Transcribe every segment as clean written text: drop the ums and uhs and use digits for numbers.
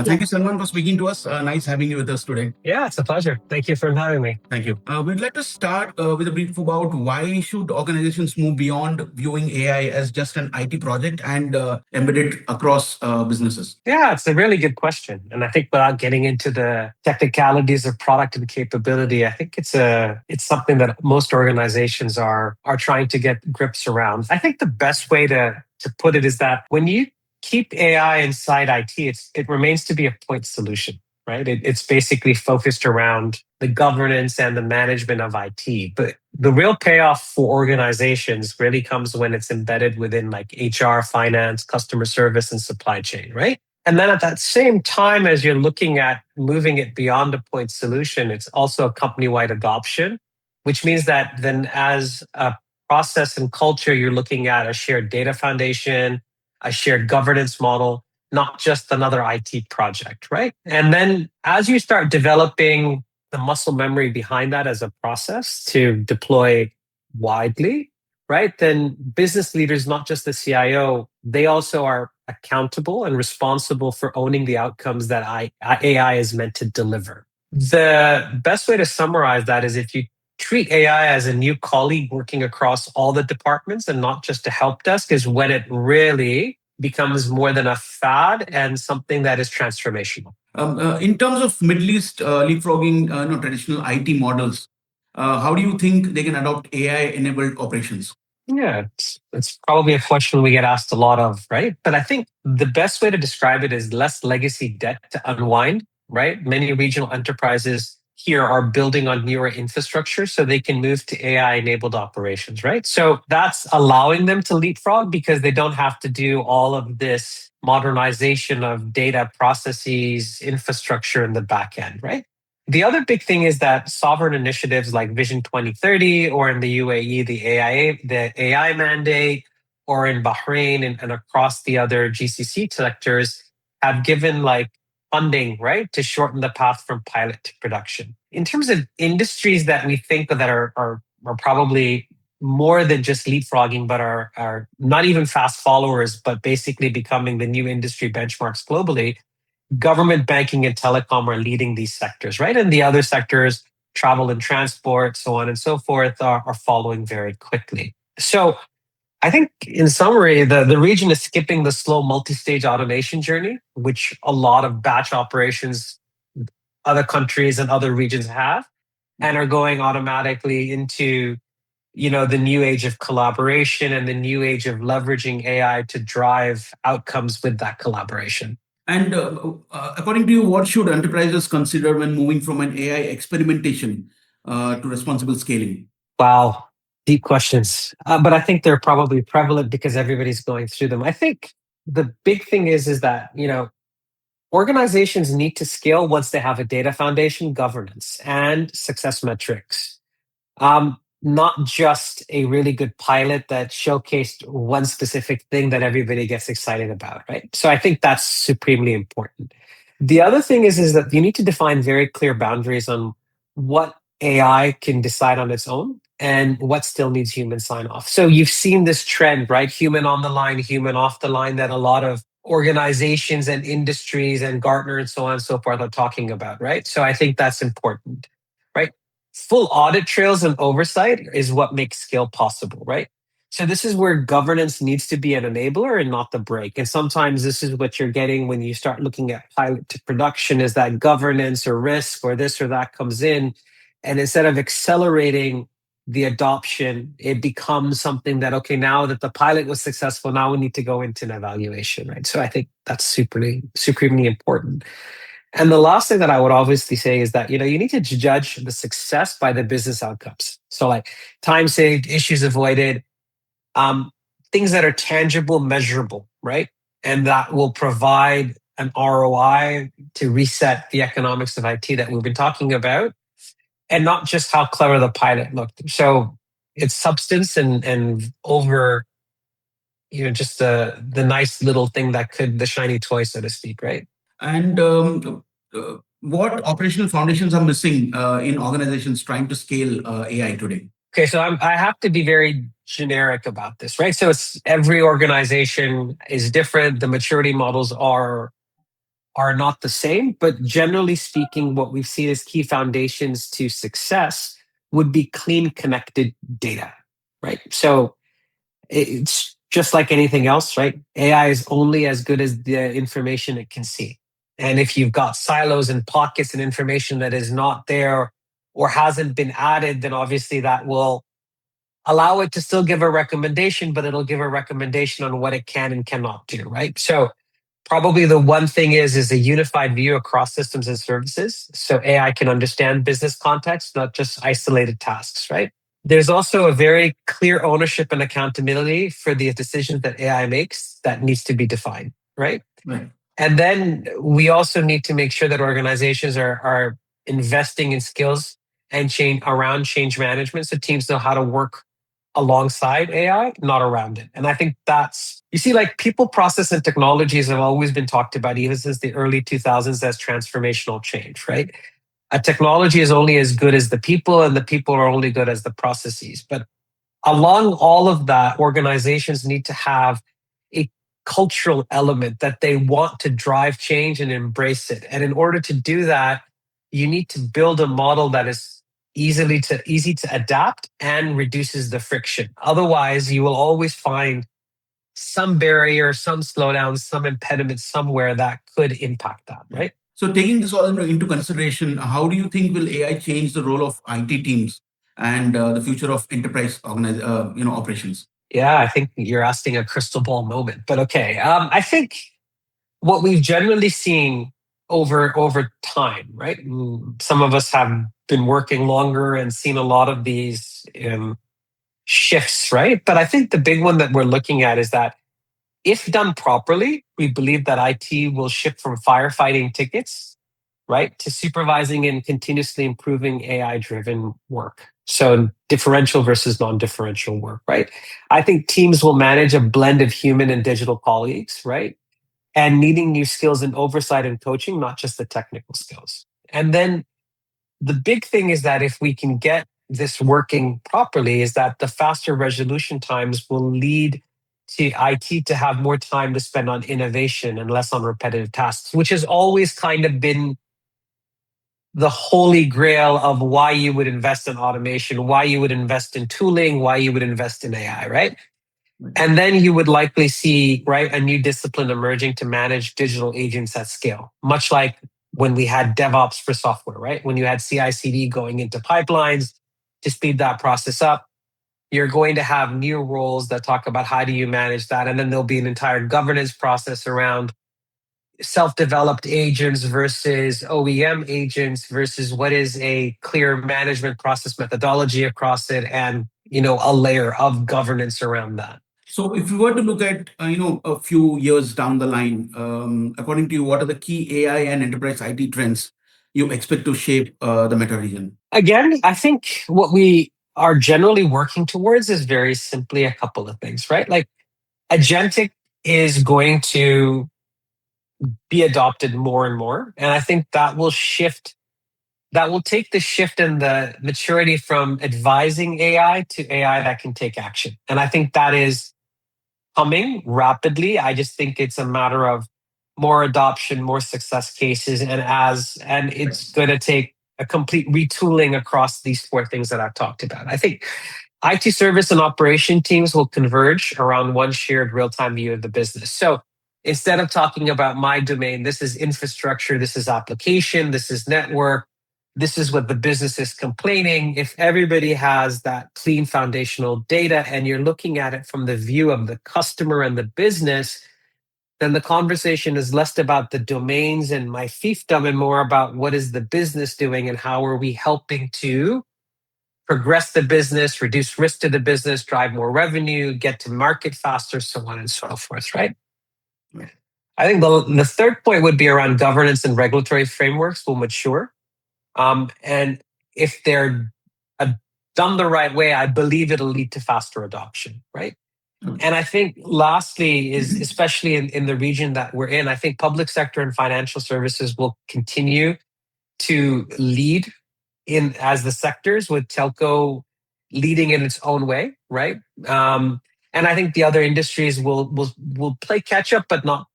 Thank you, Salman, for speaking to us. Nice having you with us today. Yeah, it's a pleasure. Thank you for having me. Thank you. We'd like to start with a brief about why should organizations move beyond viewing AI as just an IT project and embed it across businesses. Yeah, it's a really good question. And I think without getting into the technicalities of product and capability, I think it's something that most organizations are trying to get grips around. I think the best way to put it is that when you keep AI inside IT, it remains to be a point solution, right? It's basically focused around the governance and the management of IT. But the real payoff for organizations really comes when it's embedded within like HR, finance, customer service, and supply chain, right? And then at that same time, as you're looking at moving it beyond a point solution, it's also a company wide adoption, which means that then as a process and culture, you're looking at a shared data foundation, a shared governance model, not just another IT project, right? And then as you start developing the muscle memory behind that as a process to deploy widely, right? Then business leaders, not just the CIO, they also are accountable and responsible for owning the outcomes that AI is meant to deliver. The best way to summarize that is if you treat AI as a new colleague working across all the departments and not just a help desk, is when it really becomes more than a fad and something that is transformational. In terms of Middle East leapfrogging traditional IT models, how do you think they can adopt AI-enabled operations? Yeah, it's probably a question we get asked a lot of, right? But I think the best way to describe it is less legacy debt to unwind, right? Many regional enterprises here are building on newer infrastructure so they can move to AI enabled operations, right? So that's allowing them to leapfrog because they don't have to do all of this modernization of data processes, infrastructure in the back end, right? The other big thing is that sovereign initiatives like Vision 2030, or in the UAE, the AI mandate, or in Bahrain and across the other GCC sectors have given like funding, right, to shorten the path from pilot to production. In terms of industries that we think that are probably more than just leapfrogging, but are not even fast followers, but basically becoming the new industry benchmarks globally, government, banking, and telecom are leading these sectors, right? And the other sectors, travel and transport, so on and so forth, are following very quickly. So I think in summary, the region is skipping the slow multi-stage automation journey, which a lot of batch operations, other countries and other regions have, and are going automatically into the new age of collaboration and the new age of leveraging AI to drive outcomes with that collaboration. And according to you, what should enterprises consider when moving from an AI experimentation to responsible scaling? Wow, deep questions. But I think they're probably prevalent because everybody's going through them. I think the big thing is that, organizations need to scale once they have a data foundation, governance, and success metrics. Not just a really good pilot that showcased one specific thing that everybody gets excited about, right? So I think that's supremely important. The other thing is that you need to define very clear boundaries on what AI can decide on its own and what still needs human sign off. So you've seen this trend, right? Human on the line, human off the line, that a lot of organizations and industries and Gartner and so on and so forth are talking about, right? So I think that's important, right? Full audit trails and oversight is what makes scale possible, right? So this is where governance needs to be an enabler and not the brake. And sometimes this is what you're getting when you start looking at pilot to production, is that governance or risk or this or that comes in. And instead of accelerating the adoption, it becomes something that, okay, now that the pilot was successful, now we need to go into an evaluation, right? So I think that's supremely important. And the last thing that I would obviously say is that, you need to judge the success by the business outcomes. So like time saved, issues avoided, things that are tangible, measurable, right? And that will provide an ROI to reset the economics of IT that we've been talking about, and not just how clever the pilot looked. So it's substance and over, just the nice little thing that could, the shiny toy, so to speak, right? And what operational foundations are missing in organizations trying to scale AI today? Okay, so I have to be very generic about this, right? So it's every organization is different. The maturity models are are not the same, but generally speaking, what we've seen as key foundations to success would be clean, connected data, right? So it's just like anything else, right? AI is only as good as the information it can see. And if you've got silos and pockets and information that is not there or hasn't been added, then obviously that will allow it to still give a recommendation, but it'll give a recommendation on what it can and cannot do, right? So probably the one thing is a unified view across systems and services. So AI can understand business context, not just isolated tasks, right? There's also a very clear ownership and accountability for the decisions that AI makes that needs to be defined, right? Right. And then we also need to make sure that organizations are investing in skills and change around change management so teams know how to work alongside AI, not around it. And I think that's, you see, like people, process, and technologies have always been talked about even since the early 2000s as transformational change, right? A technology is only as good as the people, and the people are only good as the processes. But along all of that, organizations need to have a cultural element that they want to drive change and embrace it. And in order to do that, you need to build a model that is easy to adapt and reduces the friction. Otherwise, you will always find some barrier, some slowdown, some impediment somewhere that could impact that, right? So taking this all into consideration, how do you think will AI change the role of IT teams and the future of enterprise operations? Yeah, I think you're asking a crystal ball moment, but okay. I think what we've generally seen over time, right? Some of us have been working longer and seen a lot of these shifts, right? But I think the big one that we're looking at is that if done properly, we believe that IT will shift from firefighting tickets, right, to supervising and continuously improving AI driven work. So differential versus non differential work, right? I think teams will manage a blend of human and digital colleagues, right? And needing new skills in oversight and coaching, not just the technical skills. And then the big thing is that if we can get this working properly, is that the faster resolution times will lead to IT to have more time to spend on innovation and less on repetitive tasks, which has always kind of been the holy grail of why you would invest in automation, why you would invest in tooling, why you would invest in AI, right? And then you would likely see, right, a new discipline emerging to manage digital agents at scale, much like when we had DevOps for software, right? When you had CI/CD going into pipelines to speed that process up, you're going to have new roles that talk about how do you manage that. And then there'll be an entire governance process around self-developed agents versus OEM agents versus what is a clear management process methodology across it, and a layer of governance around that. So, if you were to look at a few years down the line, according to you, what are the key AI and enterprise IT trends you expect to shape the meta region? Again, I think what we are generally working towards is very simply a couple of things, right? Like agentic is going to be adopted more and more. And I think that will shift, that will take the shift in the maturity from advising AI to AI that can take action. And I think that is coming rapidly. I just think it's a matter of more adoption, more success cases, and it's going to take a complete retooling across these four things that I've talked about. I think IT service and operation teams will converge around one shared real-time view of the business. So instead of talking about my domain, this is infrastructure, this is application, this is network, this is what the business is complaining. If everybody has that clean foundational data and you're looking at it from the view of the customer and the business, then the conversation is less about the domains and my fiefdom and more about what is the business doing and how are we helping to progress the business, reduce risk to the business, drive more revenue, get to market faster, so on and so forth, right? Right. I think the third point would be around governance and regulatory frameworks will mature. And if they're done the right way, I believe it'll lead to faster adoption, right? And I think lastly is, especially in the region that we're in, I think public sector and financial services will continue to lead in as the sectors, with telco leading in its own way, right? And I think the other industries will play catch up, but not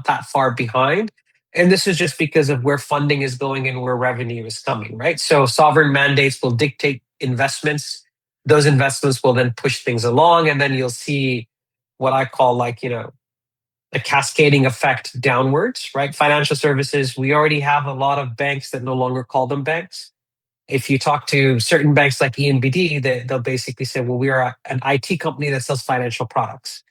that far behind. And this is just because of where funding is going and where revenue is coming, right? So sovereign mandates will dictate investments. Those investments will then push things along, and then you'll see what I call a cascading effect downwards, right? Financial services, we already have a lot of banks that no longer call them banks. If you talk to certain banks like ENBD, they'll basically say, well, we are an IT company that sells financial products.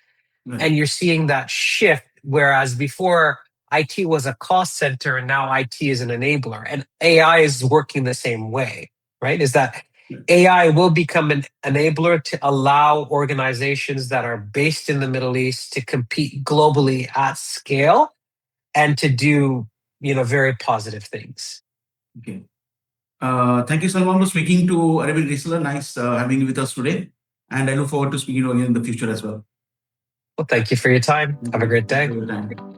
Right. And you're seeing that shift, whereas before IT was a cost center and now IT is an enabler. And AI is working the same way, right? Is that AI will become an enabler to allow organizations that are based in the Middle East to compete globally at scale and to do, very positive things. Okay. Thank you, Salman, for speaking to Arabic Reseller. Nice having you with us today. And I look forward to speaking to you again in the future as well. Well, thank you for your time. Have a great day. Thank you for your time.